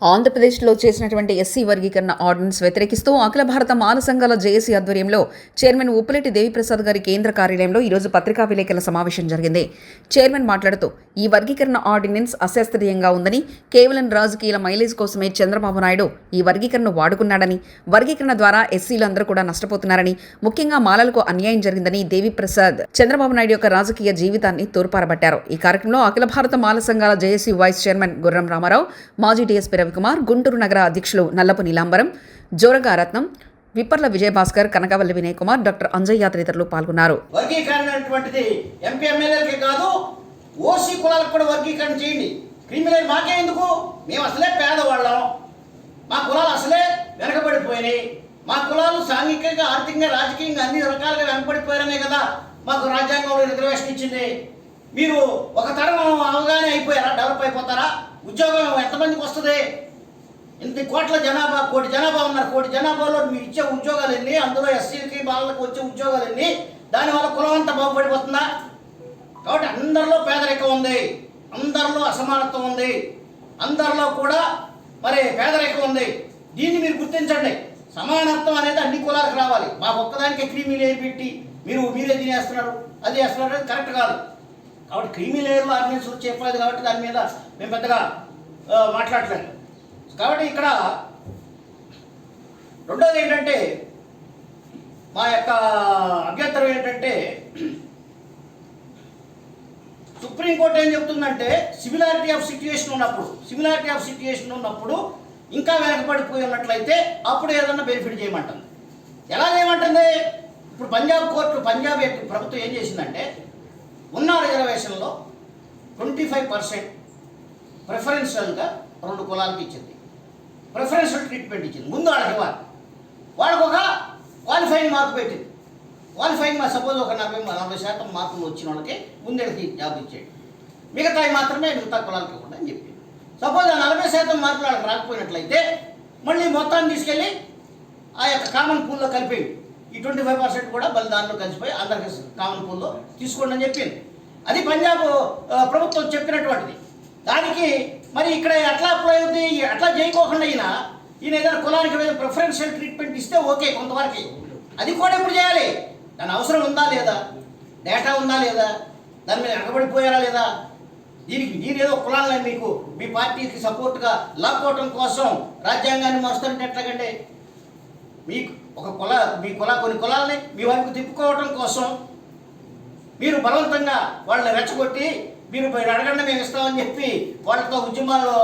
ఆంధ్రప్రదేశ్లో చేసినటువంటి ఎస్సీ వర్గీకరణ ఆర్డినెన్స్ వ్యతిరేకిస్తూ అఖిల భారత మాల సంఘాల జేఏసీ ఆధ్వర్యంలో చైర్మన్ ఉప్పులెట్టి దేవిప్రసాద్ గారి కేంద్ర కార్యాలయంలో ఈరోజు పత్రికా విలేకరుల సమావేశం జరిగింది. చైర్మన్ మాట్లాడుతూ ఈ వర్గీకరణ ఆర్డినెన్స్ అశాస్త్రీయంగా ఉందని, కేవలం రాజకీయాల మైలేజ్ కోసమే చంద్రబాబు నాయుడు ఈ వర్గీకరణను వాడుకున్నాడని, వర్గీకరణ ద్వారా ఎస్సీలందరూ కూడా నష్టపోతున్నారని, ముఖ్యంగా మాలలకు అన్యాయం జరిగిందని దేవిప్రసాద్ చంద్రబాబు నాయుడు యొక్క రాజకీయ జీవితాన్ని తూర్పారబట్టారు. ఈ కార్యక్రమంలో అఖిల భారత మాల సంఘాల జేఏసీ వైస్ చైర్మన్ గుర్రం రామారావు, మాజీ డీఎస్పీ రవికుమార్, గుంటూరు నగర అధ్యక్షులు నల్లపు నీలాంబరం, జోరగా రత్నం, విప్పర్ల విజయభాస్కర్, కనకవల్లి వినయ్ కుమార్, డాక్టర్ అంజయ్య తదితరులు పాల్గొన్నారు. వర్గీకరణ అనేటువంటిది ఎంపీ ఎమ్మెల్యేలకే కాదు, ఓసీ కులాలకు కూడా వర్గీకరణ చేయండి. క్రిమినల్ మాకే ఎందుకు? మేము అసలే పేదవాళ్ళం, మా కులాలు అసలే వెనకబడిపోయినాయి, మా కులాలు సాంఘికంగా, ఆర్థికంగా, రాజకీయంగా అన్ని రకాలుగా వెనకబడిపోయారనే కదా మాకు రాజ్యాంగంలో రిజర్వేషన్ ఇచ్చింది. మీరు ఒక తరం అవగానే అయిపోయారా? డెవలప్ అయిపోతారా? ఉద్యోగం ఎంతమందికి వస్తుంది? ఇంత కోట్ల జనాభా, కోటి జనాభా ఉన్నారు. కోటి జనాభాలో మీరు ఇచ్చే ఉద్యోగాలు ఎన్ని? అందులో ఎస్సీలకి బాలలకు వచ్చే ఉద్యోగాలు ఎన్ని? దానివల్ల కులం అంతా బాగుపడిపోతుందా? కాబట్టి అందరిలో పేదరికం ఉంది, అందరిలో అసమానత్వం ఉంది, అందరిలో కూడా మరి పేదరికం ఉంది. దీన్ని మీరు గుర్తించండి. సమానత్వం అనేది అన్ని కులాలకు రావాలి. మా ఒక్కదానికి క్రీమీ లేయర్ పెట్టి మీరే తినేస్తున్నారు, అది చేస్తున్నారు, అది కరెక్ట్ కాదు. కాబట్టి క్రీమీ లేయర్లో ఆర్డినెన్స్ చెప్పలేదు కాబట్టి దాని మీద మేము పెద్దగా మాట్లాడలేదు. కాబట్టి ఇక్కడ రెండోది ఏంటంటే, మా యొక్క అభ్యంతరం ఏంటంటే, సుప్రీంకోర్టు ఏం చెప్తుందంటే సిమిలారిటీ ఆఫ్ సిట్యుయేషన్ ఉన్నప్పుడు ఇంకా వెనకబడిపోయి ఉన్నట్లయితే అప్పుడు ఏదన్నా బెనిఫిట్ చేయమంటుంది. ఎలా చేయమంటుంది? ఇప్పుడు పంజాబ్ ప్రభుత్వం ఏం చేసిందంటే, ఉన్న రిజర్వేషన్లో 25% ప్రిఫరెన్షియల్గా 2 కులాలకు ఇచ్చింది. ప్రిఫరెన్షియల్ ట్రీట్మెంట్ ఇచ్చింది. ముందు వాళ్ళకి ఇవ్వాలి. వాళ్ళకు ఒక క్వాలిఫైయింగ్ మార్క్ పెట్టింది. క్వాలిఫైయింగ్ సపోజ్ ఒక 40% మార్కులు వచ్చిన వాళ్ళకి ముందడికి జాబ్ ఇచ్చేది, మిగతా కులాలకి ఇవ్వండి అని చెప్పింది. సపోజ్ ఆ 40% మార్కులు వాళ్ళకి రాకపోయినట్లయితే మళ్ళీ మొత్తాన్ని తీసుకెళ్ళి ఆ యొక్క కామన్ పూల్లో కలిపేయండి. ఈ 25% కూడా దాంట్లో కలిసిపోయి అందరికి కామన్ పూల్లో తీసుకోండి అని చెప్పింది. అది పంజాబ్ ప్రభుత్వం చెప్పినటువంటిది. దానికి మరి ఇక్కడ ఎట్లా అప్లై అవుతుంది? అట్లా చేయకోకుండా ఈయన ఏదైనా కులానికి ప్రిఫరెన్షియల్ ట్రీట్మెంట్ ఇస్తే ఓకే కొంతవరకు. అది కూడా ఎప్పుడు చేయాలి? దాని అవసరం ఉందా లేదా? డేటా ఉందా లేదా? దాని మీద వెనకబడిపోయారా లేదా? దీనికి మీరేదో కులాలని మీకు మీ పార్టీకి సపోర్ట్గా లాక్కోవటం కోసం రాజ్యాంగాన్ని మరుస్తుంటే ఎట్లాగండి? మీకు కొన్ని కులాలని మీ వైపుకు తిప్పుకోవటం కోసం మీరు బలవంతంగా వాళ్ళని రెచ్చగొట్టి మీరు అడగండి మేము ఇస్తామని చెప్పి వాళ్ళతో ఉద్యమాల్లో